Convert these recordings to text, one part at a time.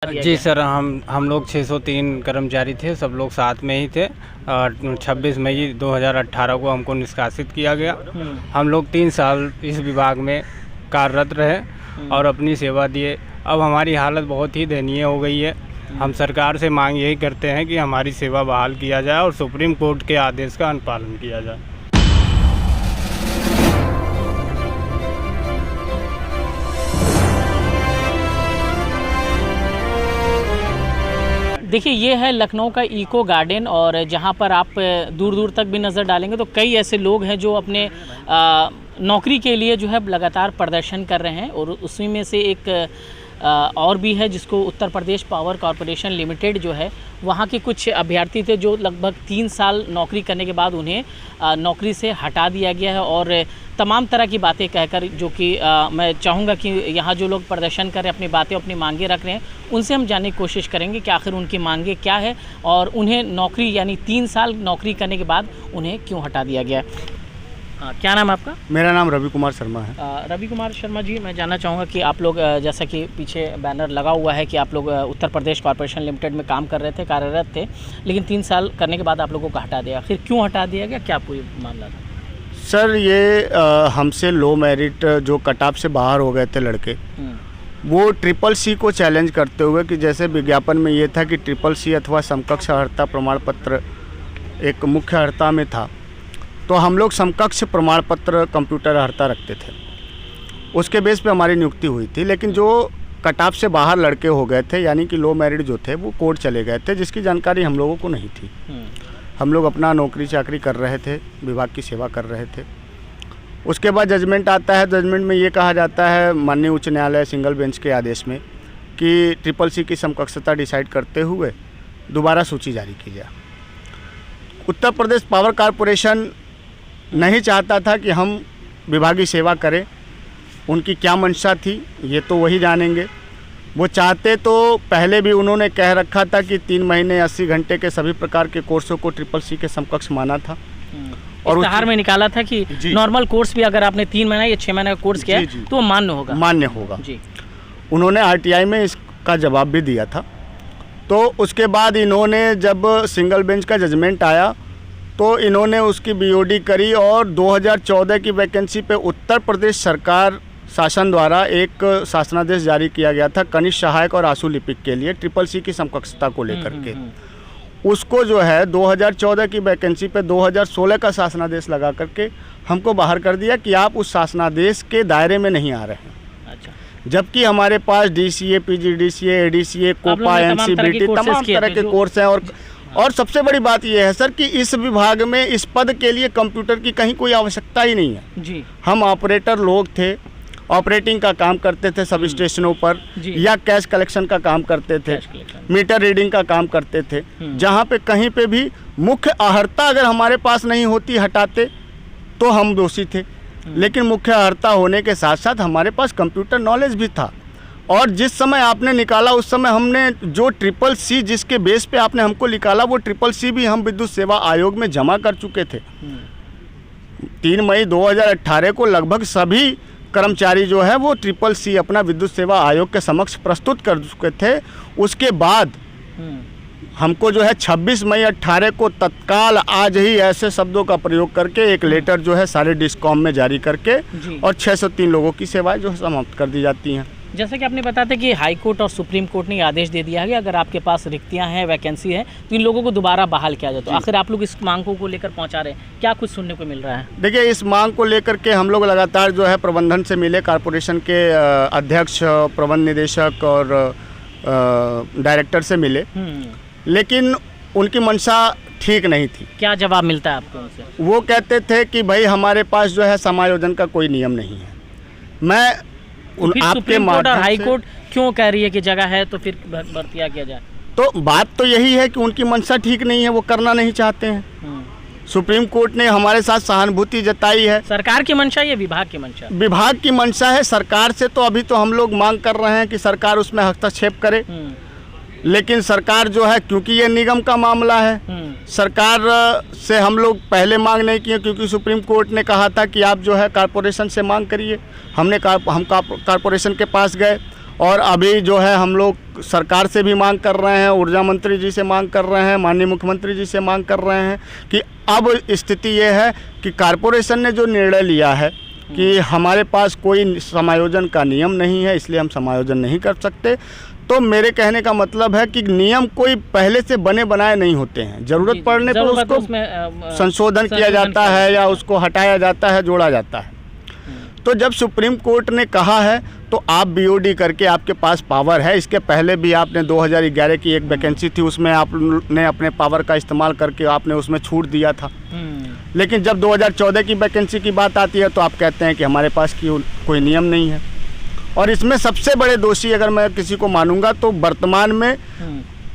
जी sir, हम लोग 603 कर्मचारी थे, सब लोग साथ में ही थे। 26 मई 2018 को हमको निष्कासित किया गया। हम लोग 3 साल इस विभाग में कार्यरत रहे और अपनी सेवा दिए। अब हमारी हालत बहुत ही दयनीय हो गई है। हम सरकार से मांग यही करते हैं कि हमारी सेवा बहाल किया जाए और सुप्रीम कोर्ट के आदेश का अनुपालन किया जाए। देखिए, ये है लखनऊ का इको गार्डन और जहाँ पर आप दूर दूर तक भी नज़र डालेंगे तो कई ऐसे लोग हैं जो अपने नौकरी के लिए जो है लगातार प्रदर्शन कर रहे हैं। और उसी में से एक और भी है जिसको Uttar Pradesh power corporation limited जो है, वहाँ के कुछ अभ्यर्थी थे जो लगभग 3 साल नौकरी करने के बाद उन्हें नौकरी से हटा दिया गया है। और तमाम तरह की बातें कहकर, जो कि मैं चाहूँगा कि यहाँ जो लोग प्रदर्शन कर रहे हैं, अपनी बातें अपनी मांगे रख रहे हैं, उनसे हम जानने की कोशिश करेंगे कि आखिर उनकी मांगे क्या है और उन्हें नौकरी यानी 3 साल नौकरी करने के बाद उन्हें क्यों हटा दिया गया है। क्या नाम है आपका? मेरा नाम रवि कुमार शर्मा है। रवि कुमार शर्मा जी, मैं जानना चाहूँगा कि आप लोग, जैसा कि पीछे बैनर लगा हुआ है कि आप लोग उत्तर प्रदेश कॉरपोरेशन लिमिटेड में काम कर रहे थे, कार्यरत थे, लेकिन 3 साल करने के बाद आप लोगों को हटा दिया। फिर क्यों हटा दिया गया, क्या पूरी मामला था? सर, ये हमसे लो मेरिट जो कट ऑफ से बाहर हो गए थे लड़के, वो CCC को चैलेंज करते हुए कि जैसे विज्ञापन में ये था कि CCC अथवा समकक्ष अर्हता प्रमाण पत्र एक मुख्य अर्हता में था, तो हम लोग समकक्ष प्रमाण पत्र कंप्यूटर अर्हता रखते थे। उसके बेस पे हमारी नियुक्ति हुई थी। लेकिन जो कट ऑफ से बाहर लड़के हो गए थे, यानी कि लो मेरिट जो थे, वो कोर्ट चले गए थे, जिसकी जानकारी हम लोगों को नहीं थी। हम लोग अपना नौकरी चाकरी कर रहे थे, विभाग की सेवा कर रहे थे। उसके बाद जजमेंट आता है। जजमेंट में ये कहा जाता है माननीय उच्च न्यायालय सिंगल बेंच के आदेश में कि CCC की समकक्षता डिसाइड करते हुए दोबारा सूची जारी की जाए। उत्तर प्रदेश पावर कॉरपोरेशन नहीं चाहता था कि हम विभागीय सेवा करें। उनकी क्या मंशा थी ये तो वही जानेंगे। वो चाहते तो पहले भी उन्होंने कह रखा था कि 3 महीने 80 घंटे के सभी प्रकार के कोर्सों को CCC के समकक्ष माना था। और इश्तिहार में निकाला था कि नॉर्मल कोर्स भी अगर आपने 3 महीना या 6 महीने का कोर्स किया तो वो मान्य होगा जी। उन्होंने RTI में इसका जवाब भी दिया था। तो उसके बाद इन्होंने, जब सिंगल बेंच का जजमेंट आया, तो इन्होंने उसकी BOD करी और 2014 की वैकेंसी पे उत्तर प्रदेश सरकार शासन द्वारा एक शासनादेश जारी किया गया था कनिष्ठ सहायक और आशु लिपिक के लिए CCC की समकक्षता को लेकर के। उसको जो है 2014 की वैकेंसी पे 2016 का शासनादेश लगा करके हमको बाहर कर दिया कि आप उस शासनादेश के दायरे में नहीं आ रहे हैं। अच्छा। जबकि हमारे पास DCA, PGDCA, ADCA, COPA, NCBT तमाम तरह के कोर्स हैं। और सबसे बड़ी बात यह है सर कि इस विभाग में इस पद के लिए कंप्यूटर की कहीं कोई आवश्यकता ही नहीं है जी। हम ऑपरेटर लोग थे, ऑपरेटिंग का काम करते थे सब स्टेशनों पर, या कैश कलेक्शन का काम करते थे, मीटर रीडिंग का काम करते थे। जहाँ पे कहीं पे भी मुख्य अर्हता अगर हमारे पास नहीं होती, हटाते, तो हम दोषी थे। लेकिन मुख्य अर्हता होने के साथ साथ हमारे पास कंप्यूटर नॉलेज भी था। और जिस समय आपने निकाला उस समय हमने जो CCC जिसके बेस पे आपने हमको निकाला, वो CCC भी हम विद्युत सेवा आयोग में जमा कर चुके थे। 3 मई 2018 को लगभग सभी कर्मचारी जो है वो CCC अपना विद्युत सेवा आयोग के समक्ष प्रस्तुत कर चुके थे। उसके बाद हमको जो है 26 मई 18 को तत्काल आज ही ऐसे शब्दों का प्रयोग करके एक लेटर जो है सारे डिस्कॉम में जारी करके और 603 लोगों की सेवाएं जो है समाप्त कर दी जाती हैं। जैसा कि आपने बताया कि हाई कोर्ट और सुप्रीम कोर्ट ने आदेश दे दिया है कि अगर आपके पास रिक्तियां हैं, वैकेंसी है, तो इन लोगों को दोबारा बहाल किया जाए। तो आखिर आप लोग इस मांगों को लेकर पहुंचा रहे हैं, क्या कुछ सुनने को मिल रहा है? देखिए, इस मांग को लेकर के हम लोग लगातार जो है प्रबंधन से मिले, कॉरपोरेशन के अध्यक्ष, प्रबंध निदेशक और डायरेक्टर से मिले, लेकिन उनकी मंशा ठीक नहीं थी। क्या जवाब मिलता है आपको उनसे? वो कहते थे कि भाई हमारे पास जो है समायोजन का कोई नियम नहीं है। मैं सुप्रीम कोर्ट और हाई कोर्ट क्यों कह रही है कि जगह है तो फिर भर्तियां किया जाए? तो बात तो यही है कि उनकी मंशा ठीक नहीं है, वो करना नहीं चाहते हैं। सुप्रीम कोर्ट ने हमारे साथ सहानुभूति जताई है। सरकार की मंशा या विभाग की मंशा? विभाग की मंशा है। सरकार से तो अभी तो हम लोग मांग कर रहे हैं कि सरकार उसमें हस्तक्षेप करे। लेकिन सरकार जो है, क्योंकि ये निगम का मामला है, सरकार से हम लोग पहले मांग नहीं किए, क्योंकि सुप्रीम कोर्ट ने कहा था कि आप जो है कॉरपोरेशन से मांग करिए। हम कॉरपोरेशन के पास गए और अभी जो है हम लोग सरकार से भी मांग कर रहे हैं, ऊर्जा मंत्री जी से मांग कर रहे हैं, माननीय मुख्यमंत्री जी से मांग कर रहे हैं कि अब स्थिति ये है कि कॉरपोरेशन ने जो निर्णय लिया है कि हमारे पास कोई समायोजन का नियम नहीं है, इसलिए हम समायोजन नहीं कर सकते। तो मेरे कहने का मतलब है कि नियम कोई पहले से बने बनाए नहीं होते हैं, ज़रूरत पड़ने पर उसको संशोधन किया जाता है या उसको हटाया जाता है, जोड़ा जाता है। तो जब सुप्रीम कोर्ट ने कहा है तो आप बीओडी करके आपके पास पावर है। इसके पहले भी आपने 2011 की एक वैकेंसी थी, उसमें आपने अपने पावर का इस्तेमाल करके आपने उसमें छूट दिया था। लेकिन जब 2014 की वैकेंसी की बात आती है तो आप कहते हैं कि हमारे पास कोई नियम नहीं है। और इसमें सबसे बड़े दोषी अगर मैं किसी को मानूंगा तो वर्तमान में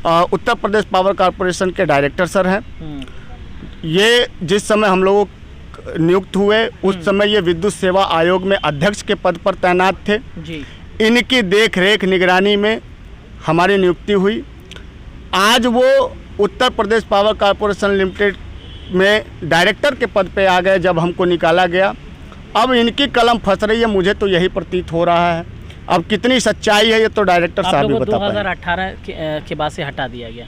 उत्तर प्रदेश पावर कॉरपोरेशन के डायरेक्टर सर हैं। ये जिस समय हम लोगों नियुक्त हुए उस समय ये विद्युत सेवा आयोग में अध्यक्ष के पद पर तैनात थे जी। इनकी देख रेख निगरानी में हमारी नियुक्ति हुई। आज वो Uttar Pradesh power corporation limited में डायरेक्टर के पद पे आ गए जब हमको निकाला गया। अब इनकी कलम फंस रही है, मुझे तो यही प्रतीत हो रहा है। अब कितनी सच्चाई है ये तो डायरेक्टर साहब भी बता पाएंगे। 2018 के बाद से हटा दिया गया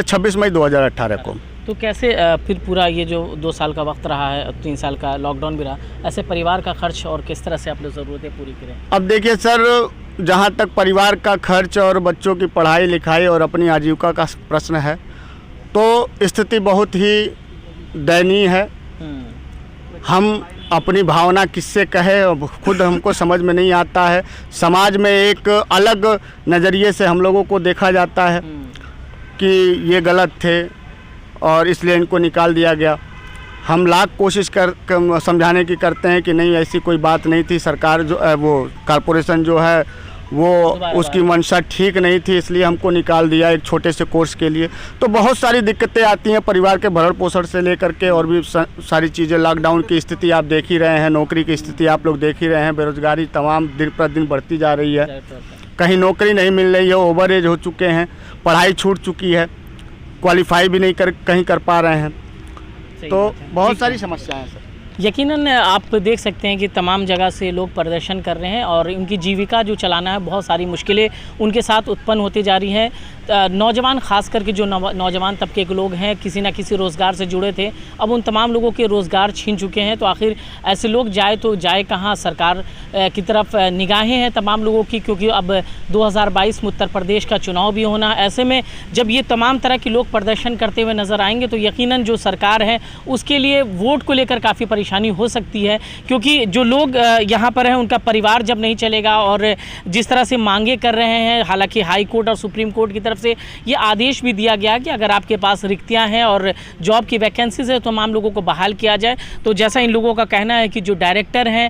26 मई 2018 को। तो कैसे फिर पूरा ये जो 2 साल का वक्त रहा है, 3 साल का लॉकडाउन भी रहा, ऐसे परिवार का खर्च और किस तरह से आप लोग ज़रूरतें पूरी करें? अब देखिए सर, जहाँ तक परिवार का खर्च और बच्चों की पढ़ाई लिखाई और अपनी आजीविका का प्रश्न है तो स्थिति बहुत ही दयनीय है। हम अपनी भावना किससे कहें, खुद हमको समझ में नहीं आता है। समाज में एक अलग नज़रिए से हम लोगों को देखा जाता है कि ये गलत थे और इसलिए इनको निकाल दिया गया। हम लाख कोशिश कर समझाने की करते हैं कि नहीं, ऐसी कोई बात नहीं थी। सरकार जो वो कॉरपोरेशन जो है वो उसकी मंशा ठीक नहीं थी, इसलिए हमको निकाल दिया एक छोटे से कोर्स के लिए। तो बहुत सारी दिक्कतें आती हैं परिवार के भरण पोषण से लेकर के और भी सारी चीज़ें। लॉकडाउन की स्थिति आप देख ही रहे हैं, नौकरी की स्थिति आप लोग देख ही रहे हैं, बेरोजगारी तमाम दिन प्रतिदिन बढ़ती जा रही है। कहीं नौकरी नहीं मिल रही है, ओवर एज हो चुके हैं, पढ़ाई छूट चुकी है, क्वालिफाई भी नहीं कहीं कर पा रहे हैं। तो बहुत सारी समस्याएं हैं सर। यकीनन आप देख सकते हैं कि तमाम जगह से लोग प्रदर्शन कर रहे हैं और उनकी जीविका जो चलाना है, बहुत सारी मुश्किलें उनके साथ उत्पन्न होती जा रही हैं। नौजवान खास करके जो नौजवान तबके के लोग हैं, किसी ना किसी रोज़गार से जुड़े थे, अब उन तमाम लोगों के रोज़गार छीन चुके हैं। तो आखिर ऐसे लोग जाए तो जाए कहाँ? सरकार की तरफ निगाहें हैं तमाम लोगों की, क्योंकि अब 2022 में उत्तर प्रदेश का चुनाव भी होना। ऐसे में जब ये तमाम तरह के लोग प्रदर्शन करते हुए नज़र आएंगे तो यकीनन जो सरकार है उसके लिए वोट को लेकर काफ़ी परेशानी हो सकती है, क्योंकि जो लोग यहाँ पर हैं उनका परिवार जब नहीं चलेगा और जिस तरह से मांगे कर रहे हैं, हालांकि हाई कोर्ट और सुप्रीम कोर्ट की तरफ से ये आदेश भी दिया गया कि अगर आपके पास रिक्तियां हैं और जॉब की वैकेंसीज है तो तमाम लोगों को बहाल किया जाए। तो जैसा इन लोगों का कहना है कि जो डायरेक्टर हैं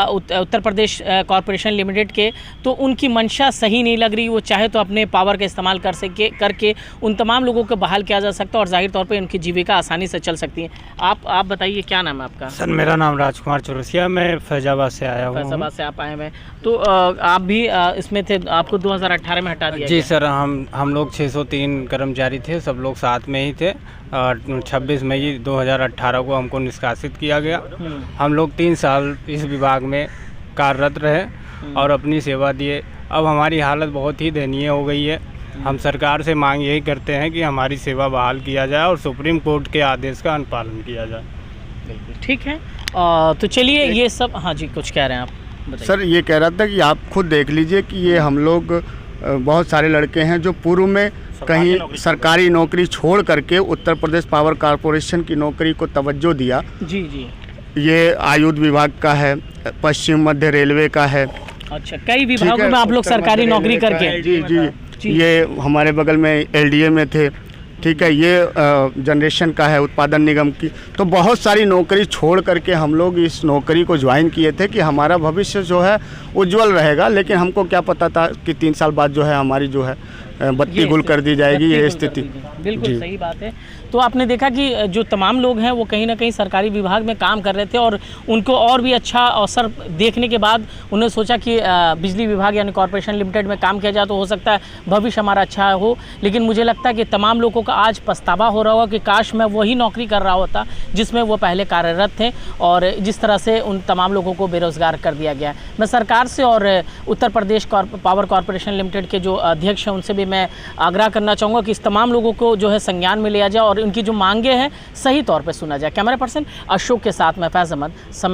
उत्तर प्रदेश कॉरपोरेशन लिमिटेड के, तो उनकी मंशा सही नहीं लग रही। वो चाहे तो अपने पावर का इस्तेमाल करके उन तमाम लोगों को बहाल किया जा सकता है और जाहिर तौर पर उनकी जीविका आसानी से चल सकती है। आप बताइए, क्या नाम है आपका? सर, मेरा नाम राजकुमार चौरसिया, मैं फैजाबाद से आया हूँ। फैजाबाद से आप आए हैं, तो आप भी इसमें थे, आपको 2018 में हटा दिया? जी सर, हम लोग 603 कर्मचारी थे, सब लोग साथ में ही थे। 26 मई 2018 को हमको निष्कासित किया गया। हम लोग 3 साल इस विभाग में कार्यरत रहे और अपनी सेवा दिए। अब हमारी हालत बहुत ही दयनीय हो गई है। हम सरकार से मांग यही करते हैं कि हमारी सेवा बहाल किया जाए और सुप्रीम कोर्ट के आदेश का अनुपालन किया जाए। बिल्कुल ठीक है। तो चलिए ये सब, हाँ जी कुछ कह रहे हैं आप, बताइए। सर, ये कह रहा था कि आप खुद देख लीजिए कि ये हम लोग बहुत सारे लड़के हैं जो पूर्व में कहीं सरकारी नौकरी छोड़ करके उत्तर प्रदेश पावर कॉरपोरेशन की नौकरी को तवज्जो दिया। जी जी। ये आयुध विभाग का है, पश्चिम मध्य रेलवे का है। अच्छा, कई विभागों में आप लोग सरकारी नौकरी करके? जी। ये हमारे बगल में एलडीए में थे, ठीक है। ये जनरेशन का है, उत्पादन निगम की। तो बहुत सारी नौकरी छोड़ करके हम लोग इस नौकरी को ज्वाइन किए थे कि हमारा भविष्य जो है उज्जवल रहेगा। लेकिन हमको क्या पता था कि 3 साल बाद जो है हमारी जो है बत्ती गुल कर दी जाएगी, ये स्थिति। बिल्कुल सही बात है। तो आपने देखा कि जो तमाम लोग हैं वो कहीं ना कहीं सरकारी विभाग में काम कर रहे थे और उनको और भी अच्छा अवसर देखने के बाद उन्होंने सोचा कि बिजली विभाग यानी कॉरपोरेशन लिमिटेड में काम किया जाए तो हो सकता है भविष्य हमारा अच्छा हो। लेकिन मुझे लगता है कि तमाम लोगों का आज पछतावा हो रहा होगा कि काश मैं वही नौकरी कर रहा होता जिसमें वो पहले कार्यरत थे, और जिस तरह से उन तमाम लोगों को बेरोज़गार कर दिया गया। मैं सरकार से और Uttar Pradesh power corporation limited के जो अध्यक्ष हैं उनसे भी मैं आग्रह करना चाहूँगा कि इस तमाम लोगों को जो है संज्ञान में लिया जाए और उनकी जो मांगे हैं सही तौर पे सुना जाए। कैमरा पर्सन अशोक के साथ मैं फैज़ अहमद, समय।